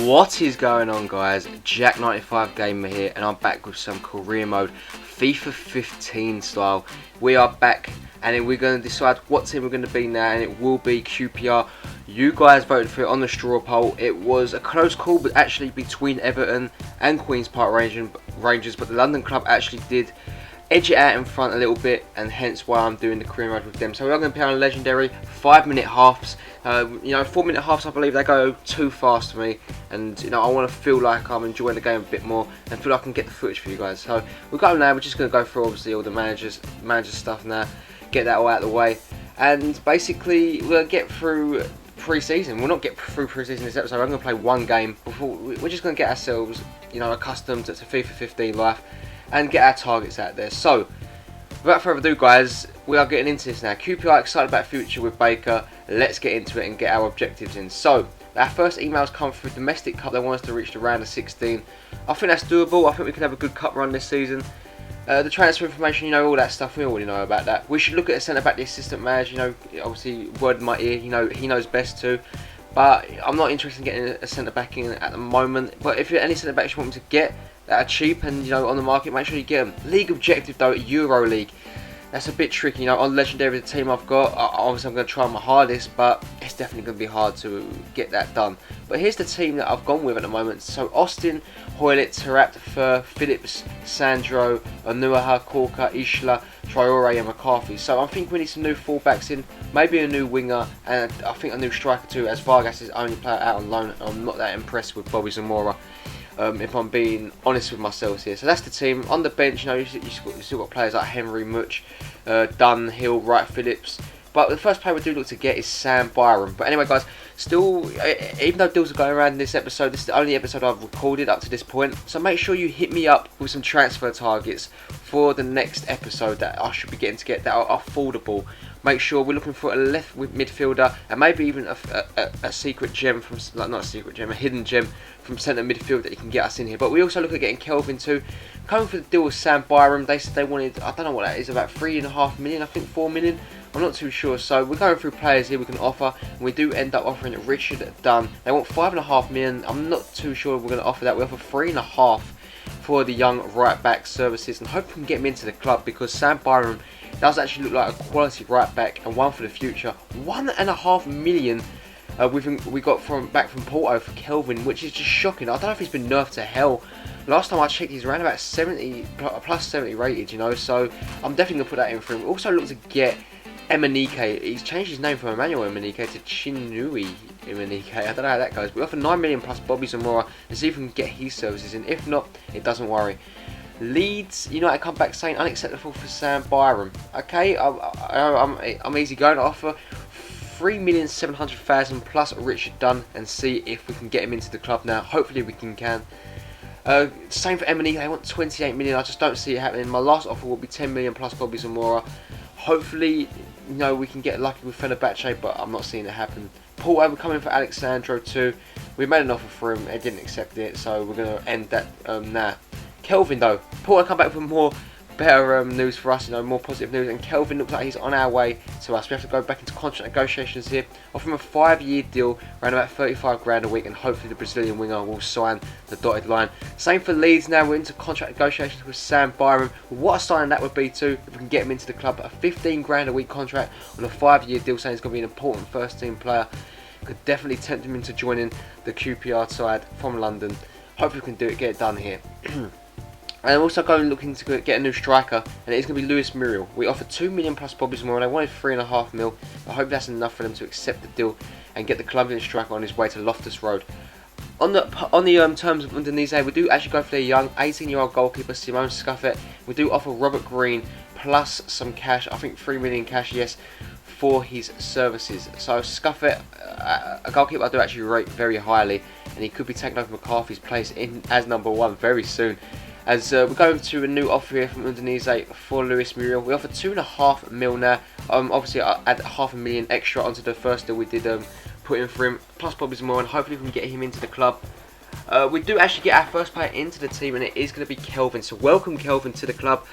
What is going on, guys? Jack95 Gamer here, and I'm back with some career mode FIFA 15 style. We are back, and we're going to decide what team we're going to be now, and it will be QPR. You guys voted for it on the straw poll. It was a close call, but actually between Everton and Queen's Park Rangers, but the London club actually did edge it out in front a little bit, and hence why I'm doing the career mode with them. So we are going to play on legendary 5-minute halves. 4-minute halves, I believe they go too fast for me, and I want to feel like I'm enjoying the game a bit more and feel like I can get the footage for you guys. So we'll go now. We're just going to go through obviously all the manager stuff now, get that all out of the way, and basically we'll get through pre-season. We'll not get through pre-season this episode. I'm going to play one game before. We're just going to get ourselves accustomed to FIFA 15 life and get our targets out there. So without further ado, guys, we are getting into this now. QPR excited about future with Baker. Let's get into it and get our objectives in. So our first emails come through domestic cup. They want us to reach the round of 16. I think that's doable. I think we can have a good cup run this season. The transfer information, all that stuff, we already know about that. We should look at a centre back, the assistant manager. Obviously word in my ear, he knows best too. But I'm not interested in getting a centre back in at the moment. But if any centre backs you want me to get that are cheap and on the market, make sure you get them. League objective though, Euro League. That's a bit tricky, on legendary, the team I've got. Obviously I'm going to try my hardest, but it's definitely going to be hard to get that done. But here's the team that I've gone with at the moment. So Austin, Hoylett, Taarabt, Fur, Phillips, Sandro, Onuaha, Corker, Ishla, Traore and McCarthy. So I think we need some new fullbacks in, maybe a new winger, and I think a new striker too, as Vargas is only player out on loan. I'm not that impressed with Bobby Zamora. If I'm being honest with myself here. So that's the team. On the bench, you've still got players like Henry, Much, Dunn, Hill, Wright, Phillips. But the first player we do look to get is Sam Byram. But anyway, guys, still, even though deals are going around in this episode, this is the only episode I've recorded up to this point. So make sure you hit me up with some transfer targets for the next episode that I should be getting to get that are affordable. Make sure we're looking for a left midfielder and maybe even a secret gem from, not a secret gem, a hidden gem from centre midfield that you can get us in here. But we also look at getting Kelvin too. Coming for the deal with Sam Byram, they said they wanted, I don't know what that is, about 3.5 million, I think 4 million. I'm not too sure. So we're going through players here we can offer, and we do end up offering Richard Dunn. They want 5.5 million. I'm not too sure we're going to offer that. We offer 3.5 for the young right back services, and hope we can get him into the club because Sam Byram does actually look like a quality right back and one for the future. 1.5 million we got back from Porto for Kelvin, which is just shocking. I don't know if he's been nerfed to hell. Last time I checked, he's around about 70 plus 70 rated, so I'm definitely gonna put that in for him. We also look to get Emenike. He's changed his name from Emmanuel Emenike to Chinui Emenike. I don't know how that goes. We offer 9 million plus Bobby Zamora and see if we can get his services in. If not, it doesn't worry. Leeds United come back saying unacceptable for Sam Byram. Okay, I'm easy going. I offer 3,700,000 plus Richard Dunn and see if we can get him into the club now. Hopefully we can. Same for Emenike. They want 28 million. I just don't see it happening. My last offer will be 10 million plus Bobby Zamora. Hopefully, we can get lucky with Fenerbahce, but I'm not seeing it happen. Porto, we're coming for Alexandro too. We made an offer for him. He didn't accept it, so we're going to end that now. Kelvin though, Porto come back with better news for us, more positive news, and Kelvin looks like he's on our way to us. We have to go back into contract negotiations here. Offer him a 5-year deal, around about 35 grand a week, and hopefully the Brazilian winger will sign the dotted line. Same for Leeds now, we're into contract negotiations with Sam Byram. What a signing that would be too, if we can get him into the club. A 15 grand a week contract on a 5-year deal, saying he's going to be an important first team player. Could definitely tempt him into joining the QPR side from London. Hopefully we can do it, get it done here. And I'm also looking to get a new striker, and it's going to be Lewis Muriel. We offered 2 million plus Bobby Zamora, and I wanted 3.5 mil. I hope that's enough for them to accept the deal and get the Colombian striker on his way to Loftus Road. On the terms of Udinese, we do actually go for their young 18-year-old goalkeeper Simone Scuffet. We do offer Robert Green plus some cash, I think 3 million cash, yes, for his services. So Scuffet, a goalkeeper I do actually rate very highly, and he could be taking over McCarthy's place as number 1 very soon. As we're going to a new offer here from Udinese for Lewis Muriel. We offer 2.5 mil now. Obviously, I add 500,000 extra onto the first deal we did put in for him, plus Bobby Zamora, and hopefully we can get him into the club. We do actually get our first player into the team, and it is going to be Kelvin. So welcome Kelvin to the club.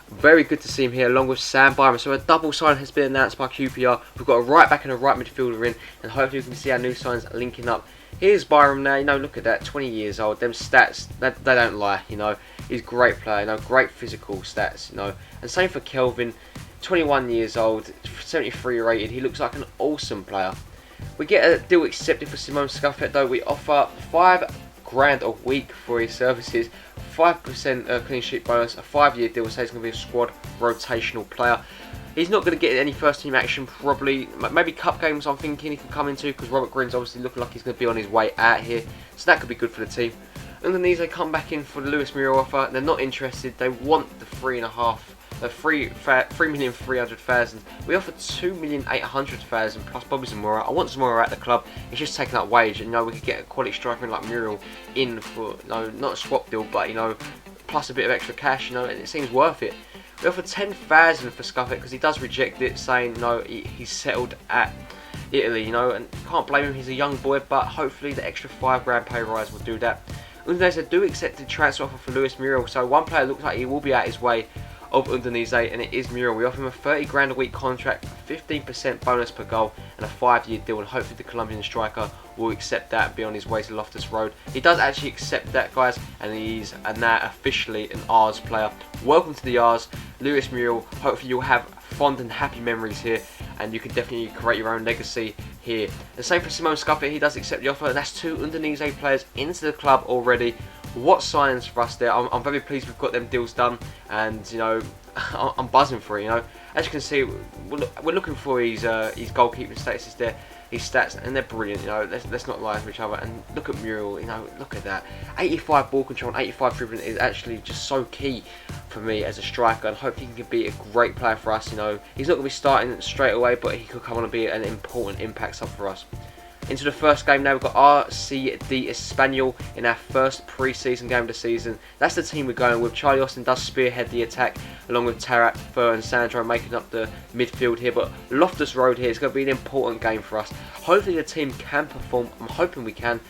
Very good to see him here along with Sam Byram. So a double sign has been announced by QPR. We've got a right back and a right midfielder in, and hopefully we can see our new signs linking up. Here's Byram now, look at that, 20 years old. Them stats, they don't lie, He's a great player, great physical stats, And same for Kelvin, 21 years old, 73 rated. He looks like an awesome player. We get a deal accepted for Simone Scuffet though. We offer £5,000 a week for his services, 5% clean sheet bonus, a 5-year deal. So he's going to be a squad rotational player. He's not going to get any first team action, probably. Maybe cup games I'm thinking he can come into, because Robert Green's obviously looking like he's going to be on his way out here. So that could be good for the team. Underneath, they come back in for the Lewis Muriel offer. They're not interested. They want the 3,300,000. We offer 2,800,000 plus Bobby Zamora. I want Zamora at the club. He's just taking up wage, and we could get a quality striker like Muriel in for not a swap deal, but plus a bit of extra cash, and it seems worth it. We offer 10,000 for Scuffet because he does reject it, saying he's settled at Italy, and can't blame him. He's a young boy, but hopefully the extra £5,000 pay rise will do that. Udinese do accept the transfer offer for Lewis Muriel, so one player looks like he will be out his way of Udinese, and it is Muriel. We offer him a £30,000 a week contract, 15% bonus per goal, and a 5-year deal, and hopefully the Colombian striker will accept that and be on his way to Loftus Road. He does actually accept that, guys, and he's now officially an Ars player. Welcome to the Ars, Lewis Muriel. Hopefully you'll have fond and happy memories here, and you can definitely create your own legacy here. The same for Simone Scuffet. He does accept the offer. That's 2 Udinese players into the club already. What signs for us there. I'm very pleased we've got them deals done, and I'm buzzing for it. As you can see, we're looking for his goalkeeping statuses there, his stats, and they're brilliant. Let's not lie to each other. And look at Muriel. Look at that. 85 ball control and 85 dribbling is actually just so key for me as a striker, and hopefully he can be a great player for us. He's not going to be starting straight away, but he could come on and be an important impact sub for us. Into the first game now, we've got RCD Espanyol in our first pre-season game of the season. That's the team we're going with. Charlie Austin does spearhead the attack, along with Tarat, Fur and Sandro making up the midfield here. But Loftus Road here is going to be an important game for us. Hopefully the team can perform. I'm hoping we can.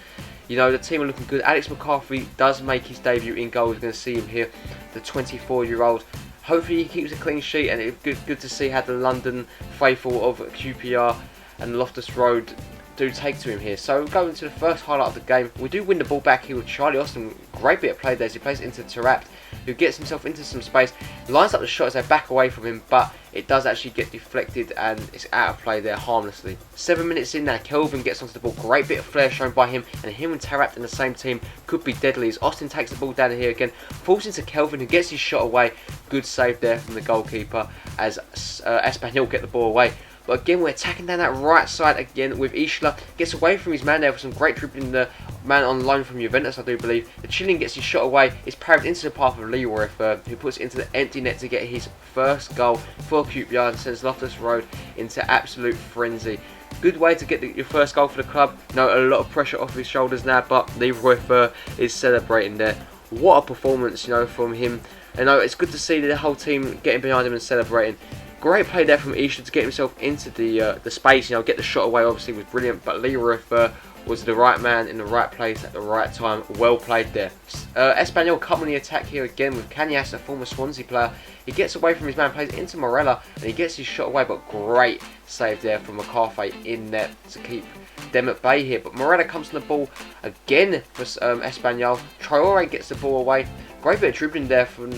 The team are looking good. Alex McCarthy does make his debut in goal. We're going to see him here, the 24-year-old. Hopefully he keeps a clean sheet, and it's good to see how the London faithful of QPR and Loftus Road do take to him here. So going into the first highlight of the game, we do win the ball back here with Charlie Austin. Great bit of play there as he plays it into Tarat, who gets himself into some space, lines up the shot as they back away from him, but it does actually get deflected and it's out of play there harmlessly. 7 minutes in now, Kelvin gets onto the ball. Great bit of flair shown by him, and him and Tarat in the same team could be deadly as Austin takes the ball down here again, falls into Kelvin, who gets his shot away. Good save there from the goalkeeper as Espanyol get the ball away. But again, we're attacking down that right side again with Isla. Gets away from his man there for some great dribbling. The man on loan from Juventus, I do believe. The Chilean gets his shot away. It's parried into the path of Leroy, who puts it into the empty net to get his first goal for QPR and sends Loftus Road into absolute frenzy. Good way to get your first goal for the club. A lot of pressure off his shoulders now, but Leroy is celebrating there. What a performance, from him. And it's good to see the whole team getting behind him and celebrating. Great play there from Isla to get himself into the space. Get the shot away. Obviously was brilliant, but Leroy was the right man in the right place at the right time. Well played there. Espanyol come on the attack here again with Canyas, a former Swansea player. He gets away from his man, plays into Morella, and he gets his shot away. But great save there from McCarthy in net to keep them at bay here. But Morella comes to the ball again for Espanyol. Traore gets the ball away. Great bit of dribbling there from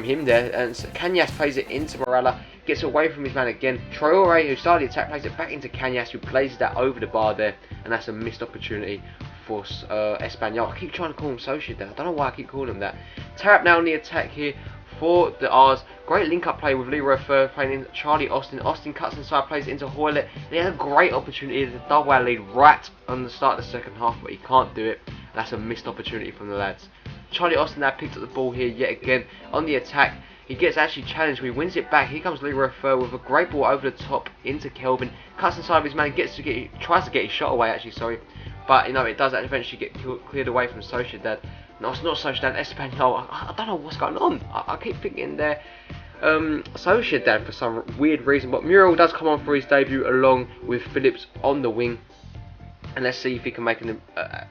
him there, and Canyas plays it into Morella. Gets away from his man again. Traore, who started the attack, plays it back into Canyas, who plays that over the bar there, and that's a missed opportunity for Espanyol. I keep trying to call him Sociedad. I don't know why I keep calling him that. Tarat now on the attack here for the Rs. Great link-up play with Leroy Fur playing in Charlie Austin. Austin cuts inside, plays it into Hoylett. And he had a great opportunity to double our lead right on the start of the second half, but he can't do it. That's a missed opportunity from the lads. Charlie Austin now picks up the ball here yet again on the attack. He gets actually challenged. He wins it back. Here comes Leroy Fur with a great ball over the top into Kelvin. Cuts inside of his man. Tries to get his shot away. Actually, sorry, but it does eventually get cleared away from Sociedad. No, it's not Sociedad. Espanyol. I don't know what's going on. I keep thinking they're Sociedad for some weird reason. But Muriel does come on for his debut along with Phillips on the wing. And let's see if he can make a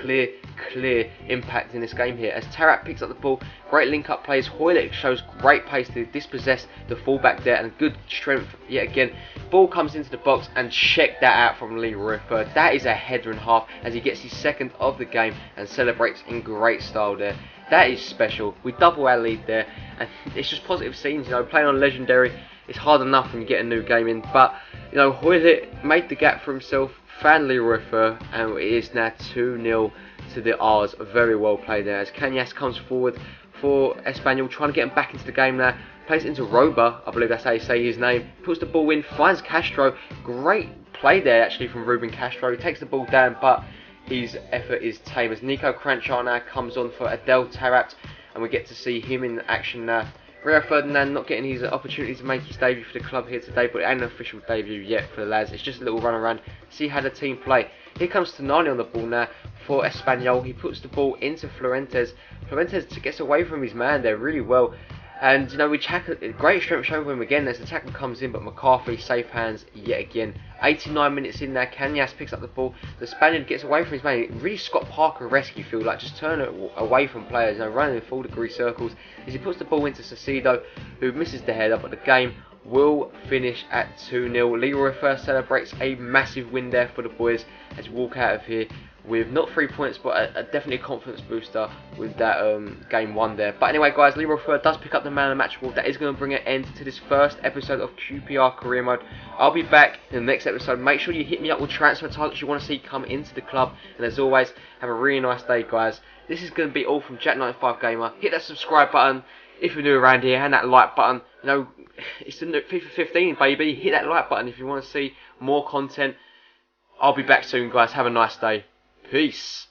clear impact in this game here. As Tarak picks up the ball, great link-up plays. Hoylett shows great pace to dispossess the fullback there, and good strength yet again. Ball comes into the box, and check that out from Leroy Fer. That is a header and a half as he gets his second of the game and celebrates in great style there. That is special. We double our lead there, and it's just positive scenes. You know, playing on Legendary, it's hard enough when you get a new game in, but you know, Hoylett made the gap for himself, found Leroy Fer, and it is now 2-0 to the R's. Very well played there as Cañas comes forward for Espanyol, trying to get him back into the game now. Plays it into Roba, I believe that's how you say his name. Puts the ball in, finds Castro. Great play there actually from Ruben Castro. He takes the ball down, but his effort is tame as Nico Cranchar now comes on for Adel Taarabt, and we get to see him in action now. Rio Ferdinand not getting his opportunity to make his debut for the club here today, but it ain't an official debut yet for the lads. It's just a little run around, see how the team play. Here comes Tonali on the ball now for Espanyol. He puts the ball into Florentes. Florentes gets away from his man there really well. And you know, we check great strength shown from him again as the tackle comes in, but McCarthy safe hands yet again. 89 minutes in there, Cañas picks up the ball. The Spaniard gets away from his man. Really Scott Parker-esque, you feel like, just turn it away from players, you know, running in full-degree circles as he puts the ball into Caicedo, who misses the header, but the game will finish at 2-0. Leroy Fer celebrates a massive win there for the boys as we walk out of here with not 3 points, but definitely a confidence booster with that game 1 there. But anyway, guys, Leroy Fer does pick up the man of the match award. That is going to bring an end to this first episode of QPR Career Mode. I'll be back in the next episode. Make sure you hit me up with transfer targets you want to see come into the club. And as always, have a really nice day, guys. This is going to be all from Jack95 Gamer. Hit that subscribe button if you're new around here, and that like button. You know, it's the FIFA 15, baby. Hit that like button if you want to see more content. I'll be back soon, guys. Have a nice day. Peace.